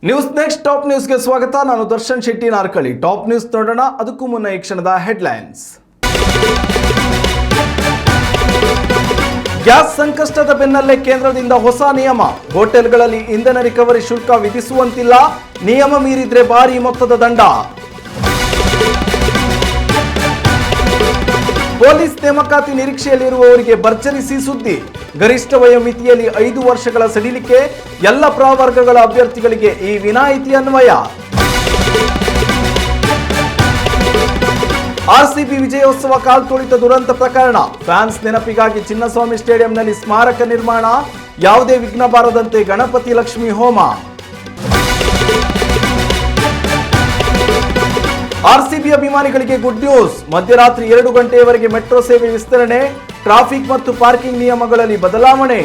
News next top ನ್ಯೂಸ್ಗೆ ಸ್ವಾಗತ. ನಾನು ದರ್ಶನ್ ಶೆಟ್ಟಿ ನಾರ್ಕಳಿ. ಟಾಪ್ ನ್ಯೂಸ್ ನೋಡೋಣ. ಅದಕ್ಕೂ ಮುನ್ನ ಈ ಕ್ಷಣದ ಹೆಡ್ಲೈನ್ಸ್. ಗ್ಯಾಸ್ ಸಂಕಷ್ಟದ ಬೆನ್ನಲ್ಲೇ ಕೇಂದ್ರದಿಂದ ಹೊಸ ನಿಯಮ. ಹೋಟೆಲ್ಗಳಲ್ಲಿ ಇಂಧನ ರಿಕವರಿ ಶುಲ್ಕ ವಿಧಿಸುವಂತಿಲ್ಲ. ನಿಯಮ ಮೀರಿದ್ರೆ ಭಾರಿ ಮೊತ್ತದ ದಂಡ. ಪೊಲೀಸ್ ನೇಮಕಾತಿ ನಿರೀಕ್ಷೆಯಲ್ಲಿರುವವರಿಗೆ ಭರ್ಜರಿ ಸುದ್ದಿ. ಗರಿಷ್ಠ ವಯೋಮಿತಿಯಲ್ಲಿ 5 ವರ್ಷಗಳ ಸಡಿಲಿಕೆ. ಎಲ್ಲ ಪ್ರವರ್ಗಗಳ ಅಭ್ಯರ್ಥಿಗಳಿಗೆ ಈ ವಿನಾಯಿತಿ ಅನ್ವಯ. ಆರ್ಸಿಬಿ ವಿಜಯೋತ್ಸವ ಕಾಲ್ತುಳಿತ ದುರಂತ ಪ್ರಕರಣ. ಫ್ಯಾನ್ಸ್ ನೆನಪಿಗಾಗಿ ಚಿನ್ನಸ್ವಾಮಿ ಸ್ಟೇಡಿಯಂನಲ್ಲಿ ಸ್ಮಾರಕ ನಿರ್ಮಾಣ. ಯಾವುದೇ ವಿಘ್ನ ಬಾರದಂತೆ ಗಣಪತಿ ಲಕ್ಷ್ಮಿ ಹೋಮ. ಆರ್ಸಿಬಿ ಅಭಿಮಾನಿಗಳಿಗೆ ಗುಡ್ ನ್ಯೂಸ್. ಮಧ್ಯರಾತ್ರಿ 2 ಗಂಟೆಯವರೆಗೆ ಮೆಟ್ರೋ ಸೇವೆ ವಿಸ್ತರಣೆ. ಟ್ರಾಫಿಕ್ ಮತ್ತು ಪಾರ್ಕಿಂಗ್ ನಿಯಮಗಳಲ್ಲಿ ಬದಲಾವಣೆ.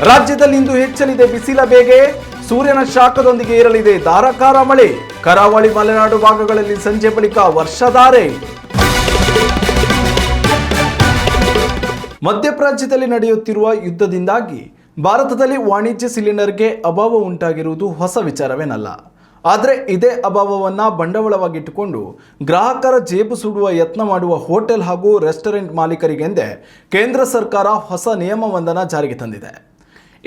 ರಾಜ್ಯದಲ್ಲಿ ಇಂದು ಹೆಚ್ಚಲಿದೆ ಬಿಸಿಲ ಬೇಗೆ. ಸೂರ್ಯನ ಶಾಖದೊಂದಿಗೆ ಇರಲಿದೆ ಧಾರಾಕಾರ ಮಳೆ. ಕರಾವಳಿ ಮಲೆನಾಡು ಭಾಗಗಳಲ್ಲಿ ಸಂಜೆ ಬಳಿಕ ವರ್ಷಧಾರೆ. ಮಧ್ಯಪ್ರಾಚ್ಯದಲ್ಲಿ ನಡೆಯುತ್ತಿರುವ ಯುದ್ಧದಿಂದಾಗಿ ಭಾರತದಲ್ಲಿ ವಾಣಿಜ್ಯ ಸಿಲಿಂಡರ್ಗೆ ಅಭಾವ ಉಂಟಾಗಿರುವುದು ಹೊಸ ವಿಚಾರವೇನಲ್ಲ. ಆದರೆ ಇದೇ ಅಭಾವವನ್ನು ಬಂಡವಾಳವಾಗಿಟ್ಟುಕೊಂಡು ಗ್ರಾಹಕರ ಜೇಬು ಸುಡುವ ಯತ್ನ ಮಾಡುವ ಹೋಟೆಲ್ ಹಾಗೂ ರೆಸ್ಟೋರೆಂಟ್ ಮಾಲೀಕರಿಗೆಂದೇ ಕೇಂದ್ರ ಸರ್ಕಾರ ಹೊಸ ನಿಯಮವೊಂದನ್ನು ಜಾರಿಗೆ ತಂದಿದೆ.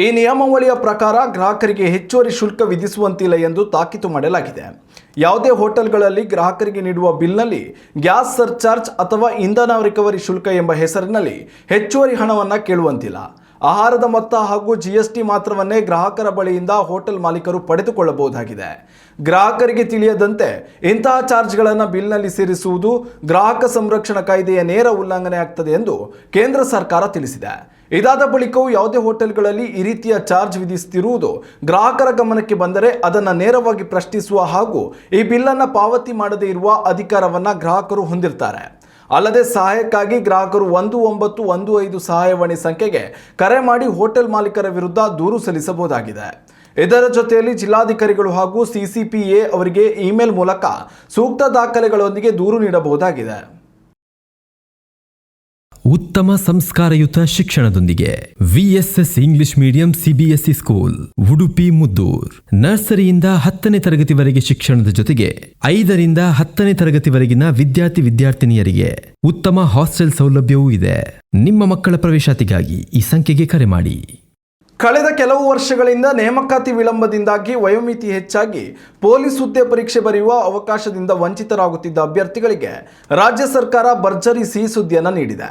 ಈ ನಿಯಮಾವಳಿಯ ಪ್ರಕಾರ ಗ್ರಾಹಕರಿಗೆ ಹೆಚ್ಚುವರಿ ಶುಲ್ಕ ವಿಧಿಸುವಂತಿಲ್ಲ ಎಂದು ತಾಕೀತು ಮಾಡಲಾಗಿದೆ. ಯಾವುದೇ ಹೋಟೆಲ್ಗಳಲ್ಲಿ ಗ್ರಾಹಕರಿಗೆ ನೀಡುವ ಬಿಲ್ನಲ್ಲಿ ಗ್ಯಾಸ್ ಸರ್ಚಾರ್ಜ್ ಅಥವಾ ಇಂಧನ ರಿಕವರಿ ಶುಲ್ಕ ಎಂಬ ಹೆಸರಿನಲ್ಲಿ ಹೆಚ್ಚುವರಿ ಹಣವನ್ನು ಕೇಳುವಂತಿಲ್ಲ. ಆಹಾರದ ಮೊತ್ತ ಹಾಗೂ GST ಮಾತ್ರವನ್ನೇ ಗ್ರಾಹಕರ ಬಳಿಯಿಂದ ಹೋಟೆಲ್ ಮಾಲೀಕರು ಪಡೆದುಕೊಳ್ಳಬಹುದಾಗಿದೆ. ಗ್ರಾಹಕರಿಗೆ ತಿಳಿಯದಂತೆ ಇಂತಹ ಚಾರ್ಜ್ಗಳನ್ನು ಬಿಲ್ನಲ್ಲಿ ಸೇರಿಸುವುದು ಗ್ರಾಹಕ ಸಂರಕ್ಷಣಾ ಕಾಯ್ದೆಯ ನೇರ ಉಲ್ಲಂಘನೆ ಆಗ್ತದೆ ಎಂದು ಕೇಂದ್ರ ಸರ್ಕಾರ ತಿಳಿಸಿದೆ. ಇದಾದ ಬಳಿಕವೂ ಯಾವುದೇ ಹೋಟೆಲ್ಗಳಲ್ಲಿ ಈ ರೀತಿಯ ಚಾರ್ಜ್ ವಿಧಿಸುತ್ತಿರುವುದು ಗ್ರಾಹಕರ ಗಮನಕ್ಕೆ ಬಂದರೆ ಅದನ್ನು ನೇರವಾಗಿ ಪ್ರಶ್ನಿಸುವ ಹಾಗೂ ಈ ಬಿಲ್ಲನ್ನು ಪಾವತಿ ಮಾಡದೇ ಇರುವ ಅಧಿಕಾರವನ್ನು ಗ್ರಾಹಕರು ಹೊಂದಿರ್ತಾರೆ. ಅಲ್ಲದೆ ಸಹಾಯಕ್ಕಾಗಿ ಗ್ರಾಹಕರು 1915 ಸಹಾಯವಾಣಿ ಸಂಖ್ಯೆಗೆ ಕರೆ ಮಾಡಿ ಹೋಟೆಲ್ ಮಾಲೀಕರ ವಿರುದ್ಧ ದೂರು ಸಲ್ಲಿಸಬಹುದಾಗಿದೆ. ಇದರ ಜೊತೆಯಲ್ಲಿ ಜಿಲ್ಲಾಧಿಕಾರಿಗಳು ಹಾಗೂ CCPA ಅವರಿಗೆ ಇಮೇಲ್ ಮೂಲಕ ಸೂಕ್ತ ದಾಖಲೆಗಳೊಂದಿಗೆ ದೂರು ನೀಡಬಹುದಾಗಿದೆ. ಉತ್ತಮ ಸಂಸ್ಕಾರಯುತ ಶಿಕ್ಷಣದೊಂದಿಗೆ VSS English medium CBSE school Udupi Muddur. ನರ್ಸರಿಯಿಂದ 10ನೇ ತರಗತಿವರೆಗೆ ಶಿಕ್ಷಣದ ಜೊತೆಗೆ 5ರಿಂದ 10ನೇ ತರಗತಿವರೆಗಿನ ವಿದ್ಯಾರ್ಥಿನಿಯರಿಗೆ ಉತ್ತಮ ಹಾಸ್ಟೆಲ್ ಸೌಲಭ್ಯವೂ ಇದೆ. ನಿಮ್ಮ ಮಕ್ಕಳ ಪ್ರವೇಶಾತಿಗಾಗಿ ಈ ಸಂಖ್ಯೆಗೆ ಕರೆ ಮಾಡಿ. ಕಳೆದ ಕೆಲವು ವರ್ಷಗಳಿಂದ ನೇಮಕಾತಿ ವಿಳಂಬದಿಂದಾಗಿ ವಯೋಮಿತಿ ಹೆಚ್ಚಾಗಿ ಪೊಲೀಸ್ ಹುದ್ದೆ ಪರೀಕ್ಷೆ ಬರೆಯುವ ಅವಕಾಶದಿಂದ ವಂಚಿತರಾಗುತ್ತಿದ್ದ ಅಭ್ಯರ್ಥಿಗಳಿಗೆ ರಾಜ್ಯ ಸರ್ಕಾರ ಭರ್ಜರಿ ಸಿಹಿ ಸುದ್ದಿಯನ್ನು ನೀಡಿದೆ.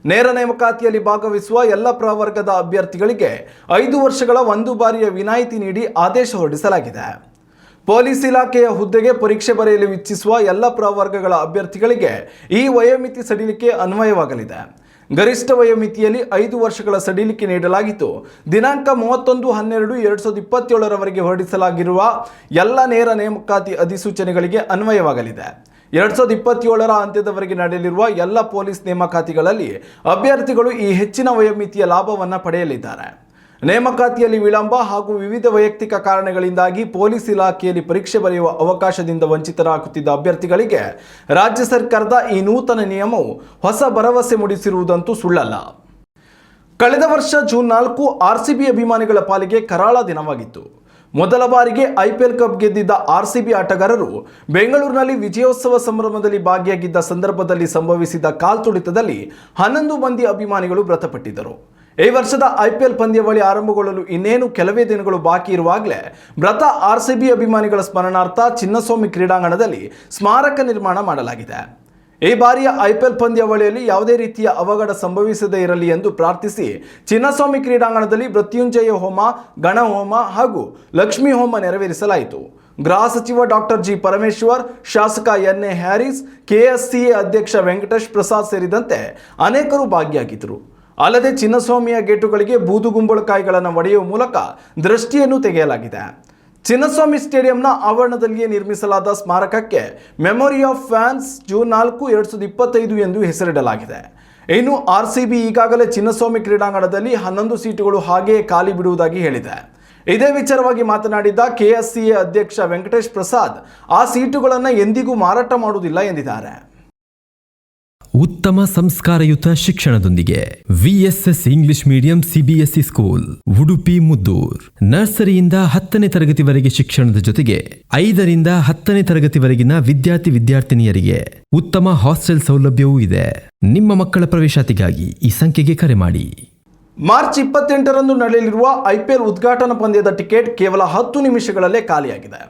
ನೇರ ನೇಮಕಾತಿಯಲ್ಲಿ ಭಾಗವಹಿಸುವ ಎಲ್ಲ ಪ್ರವರ್ಗದ ಅಭ್ಯರ್ಥಿಗಳಿಗೆ 5 ವರ್ಷಗಳ 1 ಬಾರಿಯ ವಿನಾಯಿತಿ ನೀಡಿ ಆದೇಶ ಹೊರಡಿಸಲಾಗಿದೆ. ಪೊಲೀಸ್ ಇಲಾಖೆಯ ಹುದ್ದೆಗೆ ಪರೀಕ್ಷೆ ಬರೆಯಲು ಇಚ್ಛಿಸುವ ಎಲ್ಲ ಪ್ರವರ್ಗಗಳ ಅಭ್ಯರ್ಥಿಗಳಿಗೆ ಈ ವಯೋಮಿತಿ ಸಡಿಲಿಕೆ ಅನ್ವಯವಾಗಲಿದೆ. ಗರಿಷ್ಠ ವಯೋಮಿತಿಯಲ್ಲಿ 5 ವರ್ಷಗಳ ಸಡಿಲಿಕೆ ನೀಡಲಾಗಿದ್ದು, ದಿನಾಂಕ 31/12/2027 ಹೊರಡಿಸಲಾಗಿರುವ ಎಲ್ಲ ನೇರ ನೇಮಕಾತಿ ಅಧಿಸೂಚನೆಗಳಿಗೆ ಅನ್ವಯವಾಗಲಿದೆ. 2027 ಅಂತ್ಯದವರೆಗೆ ನಡೆಯಲಿರುವ ಎಲ್ಲ ಪೊಲೀಸ್ ನೇಮಕಾತಿಗಳಲ್ಲಿ ಅಭ್ಯರ್ಥಿಗಳು ಈ ಹೆಚ್ಚಿನ ವಯೋಮಿತಿಯ ಲಾಭವನ್ನು ಪಡೆಯಲಿದ್ದಾರೆ. ನೇಮಕಾತಿಯಲ್ಲಿ ವಿಳಂಬ ಹಾಗೂ ವಿವಿಧ ವೈಯಕ್ತಿಕ ಕಾರಣಗಳಿಂದಾಗಿ ಪೊಲೀಸ್ ಇಲಾಖೆಯಲ್ಲಿ ಪರೀಕ್ಷೆ ಬರೆಯುವ ಅವಕಾಶದಿಂದ ವಂಚಿತರಾಗುತ್ತಿದ್ದ ಅಭ್ಯರ್ಥಿಗಳಿಗೆ ರಾಜ್ಯ ಸರ್ಕಾರದ ಈ ನೂತನ ನಿಯಮವು ಹೊಸ ಭರವಸೆ ಮೂಡಿಸಿರುವುದಂತೂ ಸುಳ್ಳಲ್ಲ. ಕಳೆದ ವರ್ಷ ಜೂನ್ 4 RCB ಅಭಿಮಾನಿಗಳ ಪಾಲಿಗೆ ಕರಾಳ ದಿನವಾಗಿತ್ತು. ಮೊದಲ ಬಾರಿಗೆ IPL ಕಪ್ ಗೆದ್ದಿದ್ದ RCB ಆಟಗಾರರು ಬೆಂಗಳೂರಿನಲ್ಲಿ ವಿಜಯೋತ್ಸವ ಸಂಭ್ರಮದಲ್ಲಿ ಭಾಗಿಯಾಗಿದ್ದ ಸಂದರ್ಭದಲ್ಲಿ ಸಂಭವಿಸಿದ ಕಾಲ್ತುಳಿತದಲ್ಲಿ 11 ಮಂದಿ ಅಭಿಮಾನಿಗಳು ಮೃತಪಟ್ಟಿದ್ದರು. ಈ ವರ್ಷದ IPL ಪಂದ್ಯಾವಳಿ ಆರಂಭಗೊಳ್ಳಲು ಇನ್ನೇನು ಕೆಲವೇ ದಿನಗಳು ಬಾಕಿ ಇರುವಾಗಲೇ ಮೃತ RCB ಅಭಿಮಾನಿಗಳ ಸ್ಮರಣಾರ್ಥ ಚಿನ್ನಸ್ವಾಮಿ ಕ್ರೀಡಾಂಗಣದಲ್ಲಿ ಸ್ಮಾರಕ ನಿರ್ಮಾಣ ಮಾಡಲಾಗಿದೆ. ಈ ಬಾರಿಯ IPL ಪಂದ್ಯಾವಳಿಯಲ್ಲಿ ಯಾವುದೇ ರೀತಿಯ ಅವಘಡ ಸಂಭವಿಸದೇ ಇರಲಿ ಎಂದು ಪ್ರಾರ್ಥಿಸಿ ಚಿನ್ನಸ್ವಾಮಿ ಕ್ರೀಡಾಂಗಣದಲ್ಲಿ ಮೃತ್ಯುಂಜಯ ಹೋಮ, ಗಣ ಹೋಮ ಹಾಗೂ ಲಕ್ಷ್ಮೀ ಹೋಮ ನೆರವೇರಿಸಲಾಯಿತು. ಗೃಹ ಸಚಿವ ಡಾಕ್ಟರ್ G. ಪರಮೇಶ್ವರ್, ಶಾಸಕ NA ಹ್ಯಾರಿಸ್, KSCA ಅಧ್ಯಕ್ಷ ವೆಂಕಟೇಶ್ ಪ್ರಸಾದ್ ಸೇರಿದಂತೆ ಅನೇಕರು ಭಾಗಿಯಾಗಿದ್ದರು. ಅಲ್ಲದೆ ಚಿನ್ನಸ್ವಾಮಿಯ ಗೇಟುಗಳಿಗೆ ಬೂದುಗುಂಬಳಕಾಯಿಗಳನ್ನು ಒಡೆಯುವ ಮೂಲಕ ದೃಷ್ಟಿಯನ್ನು ತೆಗೆಯಲಾಗಿದೆ. ಚಿನ್ನಸ್ವಾಮಿ ಸ್ಟೇಡಿಯಂನ ಆವರಣದಲ್ಲಿಯೇ ನಿರ್ಮಿಸಲಾದ ಸ್ಮಾರಕಕ್ಕೆ ಮೆಮೊರಿ ಆಫ್ ಫ್ಯಾನ್ಸ್ ಜೂನ್ 4, 2025 ಎಂದು ಹೆಸರಿಡಲಾಗಿದೆ. ಇನ್ನು RCB ಈಗಾಗಲೇ ಚಿನ್ನಸ್ವಾಮಿ ಕ್ರೀಡಾಂಗಣದಲ್ಲಿ 11 ಸೀಟುಗಳು ಹಾಗೆಯೇ ಖಾಲಿ ಬಿಡುವುದಾಗಿ ಹೇಳಿದೆ. ಇದೇ ವಿಚಾರವಾಗಿ ಮಾತನಾಡಿದ KSCA ಅಧ್ಯಕ್ಷ ವೆಂಕಟೇಶ್ ಪ್ರಸಾದ್, ಆ ಸೀಟುಗಳನ್ನು ಎಂದಿಗೂ ಮಾರಾಟ ಮಾಡುವುದಿಲ್ಲ ಎಂದಿದ್ದಾರೆ. ಉತ್ತಮ ಸಂಸ್ಕಾರಯುತ ಶಿಕ್ಷಣದೊಂದಿಗೆ ವಿಎಸ್ಎಸ್ ಇಂಗ್ಲಿಷ್ ಮೀಡಿಯಂ ಸಿಬಿಎಸ್ಇ ಸ್ಕೂಲ್ ಉಡುಪಿ ಮುದ್ದೂರ್. ನರ್ಸರಿಯಿಂದ 10ನೇ ತರಗತಿವರೆಗೆ ಶಿಕ್ಷಣದ ಜೊತೆಗೆ 5ರಿಂದ 10ನೇ ತರಗತಿವರೆಗಿನ ವಿದ್ಯಾರ್ಥಿನಿಯರಿಗೆ ಉತ್ತಮ ಹಾಸ್ಟೆಲ್ ಸೌಲಭ್ಯವೂ ಇದೆ. ನಿಮ್ಮ ಮಕ್ಕಳ ಪ್ರವೇಶಾತಿಗಾಗಿ ಈ ಸಂಖ್ಯೆಗೆ ಕರೆ ಮಾಡಿ. ಮಾರ್ಚ್ 28ರಂದು ನಡೆಯಲಿರುವ ಐಪಿಎಲ್ ಉದ್ಘಾಟನಾ ಪಂದ್ಯದ ಟಿಕೆಟ್ ಕೇವಲ 10 ನಿಮಿಷಗಳಲ್ಲೇ ಖಾಲಿಯಾಗಿದೆ.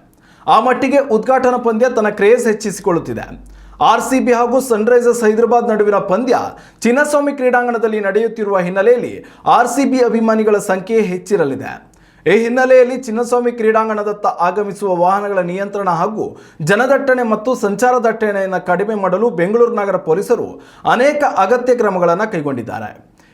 ಆ ಮಟ್ಟಿಗೆ ಉದ್ಘಾಟನಾ ಪಂದ್ಯ ತನ್ನ ಕ್ರೇಜ್ ಹೆಚ್ಚಿಸಿಕೊಳ್ಳುತ್ತಿದೆ. ಆರ್ಸಿಬಿ ಹಾಗೂ ಸನ್ರೈಸರ್ಸ್ ಹೈದರಾಬಾದ್ ನಡುವಿನ ಪಂದ್ಯ ಚಿನ್ನಸ್ವಾಮಿ ಕ್ರೀಡಾಂಗಣದಲ್ಲಿ ನಡೆಯುತ್ತಿರುವ ಹಿನ್ನೆಲೆಯಲ್ಲಿ ಆರ್ಸಿಬಿ ಅಭಿಮಾನಿಗಳ ಸಂಖ್ಯೆ ಹೆಚ್ಚಿರಲಿದೆ. ಈ ಹಿನ್ನೆಲೆಯಲ್ಲಿ ಚಿನ್ನಸ್ವಾಮಿ ಕ್ರೀಡಾಂಗಣದತ್ತ ಆಗಮಿಸುವ ವಾಹನಗಳ ನಿಯಂತ್ರಣ ಹಾಗೂ ಜನದಟ್ಟಣೆ ಮತ್ತು ಸಂಚಾರ ದಟ್ಟಣೆಯನ್ನು ಕಡಿಮೆ ಮಾಡಲು ಬೆಂಗಳೂರು ನಗರ ಪೊಲೀಸರು ಅನೇಕ ಅಗತ್ಯ ಕ್ರಮಗಳನ್ನು ಕೈಗೊಂಡಿದ್ದಾರೆ.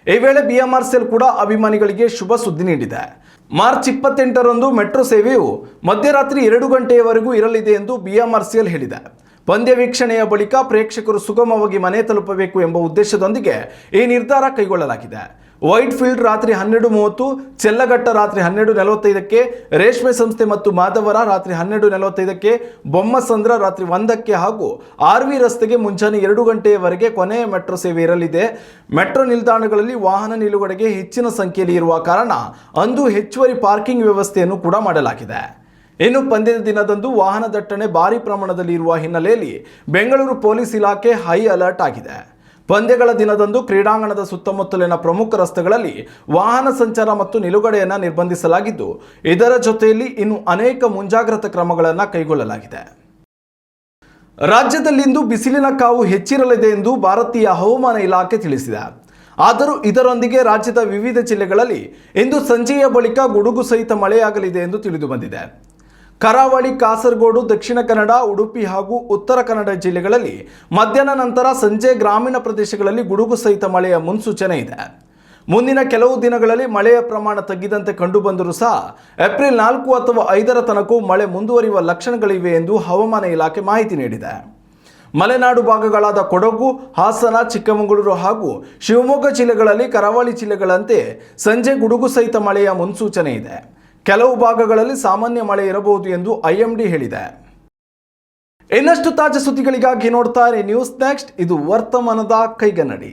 ಈ ವೇಳೆ ಬಿಎಂಆರ್ಸಿಎಲ್ ಕೂಡ ಅಭಿಮಾನಿಗಳಿಗೆ ಶುಭ ಸುದ್ದಿ ನೀಡಿದೆ. ಮಾರ್ಚ್ 28ರಂದು ಮೆಟ್ರೋ ಸೇವೆಯು ಮಧ್ಯರಾತ್ರಿ 2 ಗಂಟೆಯವರೆಗೂ ಇರಲಿದೆ ಎಂದು ಬಿಎಂಆರ್ಸಿಎಲ್ ಹೇಳಿದೆ. ಪಂದ್ಯ ವೀಕ್ಷಣೆಯ ಬಳಿಕ ಪ್ರೇಕ್ಷಕರು ಸುಗಮವಾಗಿ ಮನೆ ತಲುಪಬೇಕು ಎಂಬ ಉದ್ದೇಶದೊಂದಿಗೆ ಈ ನಿರ್ಧಾರ ಕೈಗೊಳ್ಳಲಾಗಿದೆ. ವೈಟ್ ಫೀಲ್ಡ್ ರಾತ್ರಿ 12:30, ಚೆಲ್ಲಘಟ್ಟ ರಾತ್ರಿ 12:45, ರೇಷ್ಮೆ ಸಂಸ್ಥೆ ಮತ್ತು ಮಾಧವರ ರಾತ್ರಿ 12:45, ಬೊಮ್ಮಸಂದ್ರ ರಾತ್ರಿ 1ಕ್ಕೆ ಹಾಗೂ ಆರ್ವಿ ರಸ್ತೆಗೆ ಮುಂಜಾನೆ 2 ಗಂಟೆಯವರೆಗೆ ಕೊನೆಯ ಮೆಟ್ರೋ ಸೇವೆ ಇರಲಿದೆ. ಮೆಟ್ರೋ ನಿಲ್ದಾಣಗಳಲ್ಲಿ ವಾಹನ ನಿಲುಗಡೆಗೆ ಹೆಚ್ಚಿನ ಸಂಖ್ಯೆಯಲ್ಲಿ ಇರುವ ಕಾರಣ ಅಂದು ಹೆಚ್ಚುವರಿ ಪಾರ್ಕಿಂಗ್ ವ್ಯವಸ್ಥೆಯನ್ನು ಕೂಡ ಮಾಡಲಾಗಿದೆ. ಇನ್ನು ಪಂದ್ಯದ ದಿನದಂದು ವಾಹನ ದಟ್ಟಣೆ ಭಾರಿ ಪ್ರಮಾಣದಲ್ಲಿ ಇರುವ ಹಿನ್ನೆಲೆಯಲ್ಲಿ ಬೆಂಗಳೂರು ಪೊಲೀಸ್ ಇಲಾಖೆ ಹೈ ಅಲರ್ಟ್ ಆಗಿದೆ. ಪಂದ್ಯಗಳ ದಿನದಂದು ಕ್ರೀಡಾಂಗಣದ ಸುತ್ತಮುತ್ತಲಿನ ಪ್ರಮುಖ ರಸ್ತೆಗಳಲ್ಲಿ ವಾಹನ ಸಂಚಾರ ಮತ್ತು ನಿಲುಗಡೆಯನ್ನು ನಿರ್ಬಂಧಿಸಲಾಗಿದ್ದು, ಇದರ ಜೊತೆಯಲ್ಲಿ ಇನ್ನು ಅನೇಕ ಮುಂಜಾಗ್ರತಾ ಕ್ರಮಗಳನ್ನು ಕೈಗೊಳ್ಳಲಾಗಿದೆ. ರಾಜ್ಯದಲ್ಲಿಂದು ಬಿಸಿಲಿನ ಕಾವು ಹೆಚ್ಚಿರಲಿದೆ ಎಂದು ಭಾರತೀಯ ಹವಾಮಾನ ಇಲಾಖೆ ತಿಳಿಸಿದೆ. ಆದರೂ ಇದರೊಂದಿಗೆ ರಾಜ್ಯದ ವಿವಿಧ ಜಿಲ್ಲೆಗಳಲ್ಲಿ ಇಂದು ಸಂಜೆಯ ಬಳಿಕ ಗುಡುಗು ಸಹಿತ ಮಳೆಯಾಗಲಿದೆ ಎಂದು ತಿಳಿದು ಬಂದಿದೆ. ಕರಾವಳಿ, ಕಾಸರಗೋಡು, ದಕ್ಷಿಣ ಕನ್ನಡ, ಉಡುಪಿ ಹಾಗೂ ಉತ್ತರ ಕನ್ನಡ ಜಿಲ್ಲೆಗಳಲ್ಲಿ ಮಧ್ಯಾಹ್ನ ನಂತರ ಸಂಜೆ ಗ್ರಾಮೀಣ ಪ್ರದೇಶಗಳಲ್ಲಿ ಗುಡುಗು ಸಹಿತ ಮಳೆಯ ಮುನ್ಸೂಚನೆ ಇದೆ. ಮುಂದಿನ ಕೆಲವು ದಿನಗಳಲ್ಲಿ ಮಳೆಯ ಪ್ರಮಾಣ ತಗ್ಗಿದಂತೆ ಕಂಡುಬಂದರೂ ಸಹ ಏಪ್ರಿಲ್ 4 ಅಥವಾ 5ರ ತನಕ ಮಳೆ ಮುಂದುವರಿಯುವ ಲಕ್ಷಣಗಳಿವೆ ಎಂದು ಹವಾಮಾನ ಇಲಾಖೆ ಮಾಹಿತಿ ನೀಡಿದೆ. ಮಲೆನಾಡು ಭಾಗಗಳಾದ ಕೊಡಗು, ಹಾಸನ, ಚಿಕ್ಕಮಗಳೂರು ಹಾಗೂ ಶಿವಮೊಗ್ಗ ಜಿಲ್ಲೆಗಳಲ್ಲಿ ಕರಾವಳಿ ಜಿಲ್ಲೆಗಳಂತೆ ಸಂಜೆ ಗುಡುಗು ಸಹಿತ ಮಳೆಯ ಮುನ್ಸೂಚನೆ ಇದೆ. ಕೆಲವು ಭಾಗಗಳಲ್ಲಿ ಸಾಮಾನ್ಯ ಮಳೆ ಇರಬಹುದು ಎಂದು ಐಎಂಡಿ ಹೇಳಿದೆ. ಇನ್ನಷ್ಟು ತಾಜಾ ಸುದ್ದಿಗಳಿಗಾಗಿ ನೋಡ್ತಾ ಇರಿ ನ್ಯೂಸ್ ನೆಕ್ಸ್ಟ್. ಇದು ವರ್ತಮಾನದ ಕೈಗನ್ನಡಿ.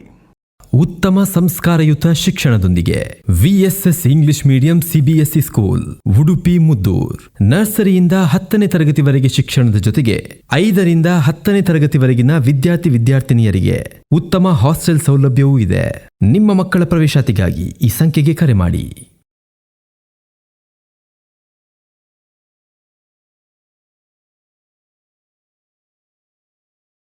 ಉತ್ತಮ ಸಂಸ್ಕಾರಯುತ ಶಿಕ್ಷಣದೊಂದಿಗೆ ವಿಎಸ್ಎಸ್ ಇಂಗ್ಲಿಷ್ ಮೀಡಿಯಂ ಸಿಬಿಎಸ್ಇ ಸ್ಕೂಲ್ ಉಡುಪಿ ಮುದ್ದೂರ್. ನರ್ಸರಿಯಿಂದ 10ನೇ ತರಗತಿವರೆಗೆ ಶಿಕ್ಷಣದ ಜೊತೆಗೆ 5ರಿಂದ 10ನೇ ತರಗತಿವರೆಗಿನ ವಿದ್ಯಾರ್ಥಿನಿಯರಿಗೆ ಉತ್ತಮ ಹಾಸ್ಟೆಲ್ ಸೌಲಭ್ಯವೂ ಇದೆ. ನಿಮ್ಮ ಮಕ್ಕಳ ಪ್ರವೇಶಾತಿಗಾಗಿ ಈ ಸಂಖ್ಯೆಗೆ ಕರೆ ಮಾಡಿ.